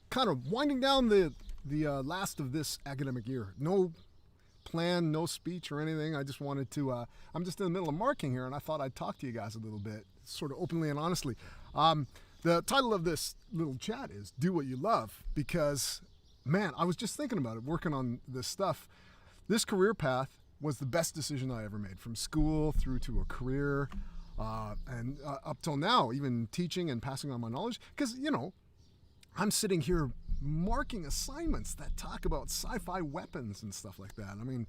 kind of winding down the last of this academic year. No plan, no speech or anything. I just wanted to. I'm just in the middle of marking here, and I thought I'd talk to you guys a little bit, sort of openly and honestly. The title of this little chat is "Do What You Love," because, man, I was just thinking about it, working on this stuff. This career path was the best decision I ever made, from school through to a career, and up till now, even teaching and passing on my knowledge. Because I'm sitting here marking assignments that talk about sci-fi weapons and stuff like that. I mean,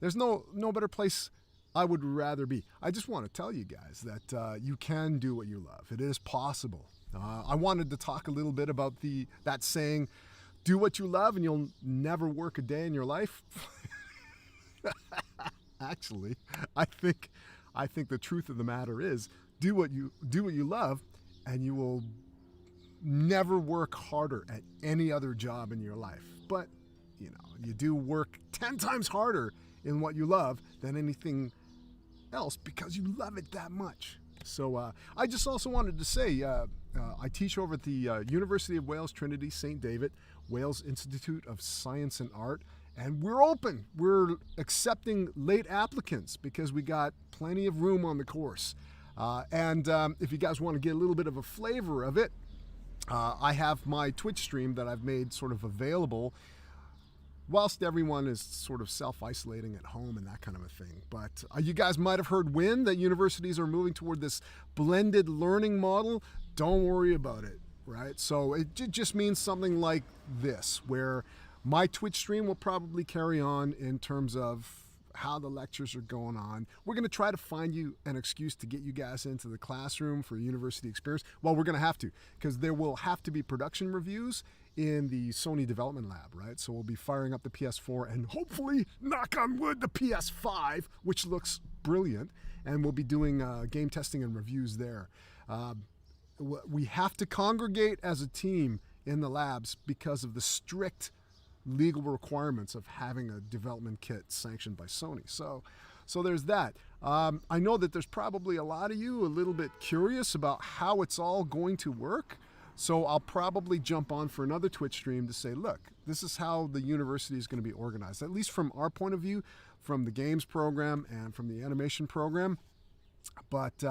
there's no better place I would rather be. I just want to tell you guys that you can do what you love. It is possible. I wanted to talk a little bit about that saying, "Do what you love, and you'll never work a day in your life." Actually, I think the truth of the matter is, do what you love, and you will never work harder at any other job in your life. But you do work 10 times harder in what you love than anything else because you love it that much. So I just also wanted to say, I teach over at the University of Wales Trinity St. David, Wales Institute of Science and Art, and we're open. We're accepting late applicants because we got plenty of room on the course. And if you guys want to get a little bit of a flavor of it, I have my Twitch stream that I've made sort of available whilst everyone is sort of self-isolating at home and that kind of a thing. But you guys might have heard that universities are moving toward this blended learning model. Don't worry about it, right? So it just means something like this, where my Twitch stream will probably carry on in terms of how the lectures are going on. We're going to try to find you an excuse to get you guys into the classroom for a university experience. Well, we're going to have to, because there will have to be production reviews in the Sony Development Lab, right? So we'll be firing up the PS4 and hopefully, knock on wood, the PS5, which looks brilliant, and we'll be doing game testing and reviews there. We have to congregate as a team in the labs because of the strict legal requirements of having a development kit sanctioned by Sony. So there's that. I know that there's probably a lot of you a little bit curious about how it's all going to work. So I'll probably jump on for another Twitch stream to say, look, this is how the university is going to be organized, at least from our point of view, from the games program and from the animation program. But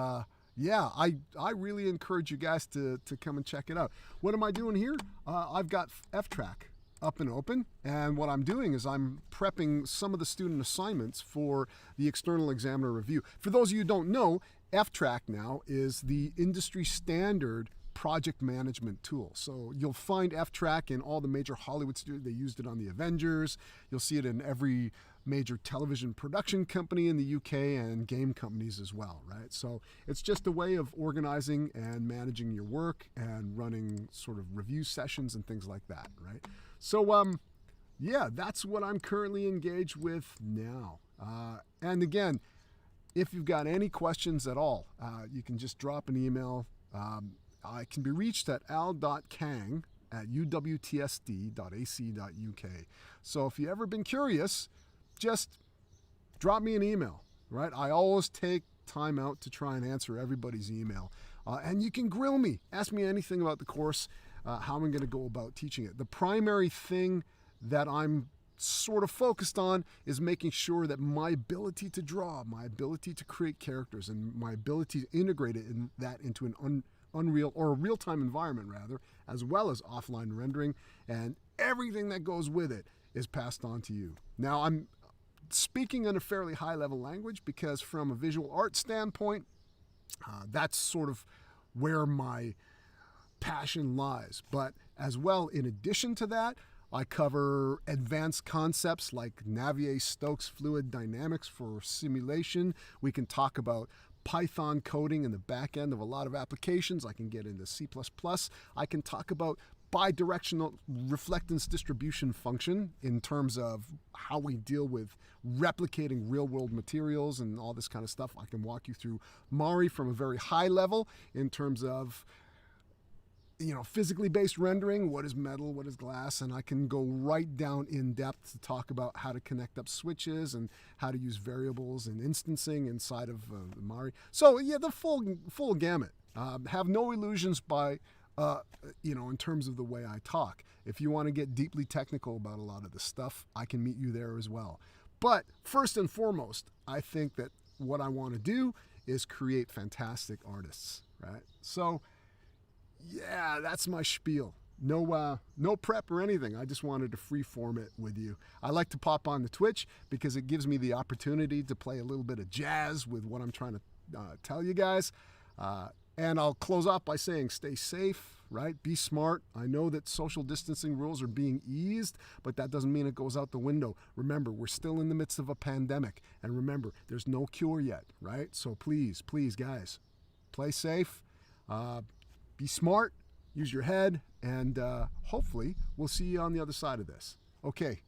yeah, I really encourage you guys to come and check it out. What am I doing here? I've got F-Track up and open, and what I'm doing is I'm prepping some of the student assignments for the external examiner review. For those of you who don't know, F-Track now is the industry standard project management tool. So you'll find F-Track in all the major Hollywood studios. They used it on the Avengers. You'll see it in every major television production company in the UK and game companies as well, right? So it's just a way of organizing and managing your work and running sort of review sessions and things like that, right? So yeah, that's what I'm currently engaged with now. And again, if you've got any questions at all, you can just drop an email. I can be reached at al.kang@uwtsd.ac.uk. So if you've ever been curious, just drop me an email, right? I always take time out to try and answer everybody's email. And you can grill me. Ask me anything about the course, how I'm going to go about teaching it. The primary thing that I'm sort of focused on is making sure that my ability to draw, my ability to create characters, and my ability to integrate that into an Unreal or a real-time environment rather, as well as offline rendering, and everything that goes with it is passed on to you. Now I'm speaking in a fairly high-level language because from a visual art standpoint, that's sort of where my passion lies. But as well, in addition to that, I cover advanced concepts like Navier-Stokes fluid dynamics for simulation. We can talk about Python coding in the back end of a lot of applications. I can get into C++. I can talk about bidirectional reflectance distribution function in terms of how we deal with replicating real-world materials and all this kind of stuff. I can walk you through Mari from a very high level in terms of physically based rendering, what is metal, what is glass, and I can go right down in depth to talk about how to connect up switches and how to use variables and instancing inside of Mari. So yeah, the full gamut. Have no illusions in terms of the way I talk. If you want to get deeply technical about a lot of this stuff, I can meet you there as well. But first and foremost, I think that what I want to do is create fantastic artists, right? So, yeah, that's my spiel. No prep or anything. I just wanted to freeform it with you. I like to pop on the Twitch because it gives me the opportunity to play a little bit of jazz with what I'm trying to tell you guys. And I'll close off by saying stay safe, right? Be smart. I know that social distancing rules are being eased, but that doesn't mean it goes out the window. Remember, we're still in the midst of a pandemic. And remember, there's no cure yet, right? So please, guys, play safe, be smart, use your head, and hopefully we'll see you on the other side of this. Okay,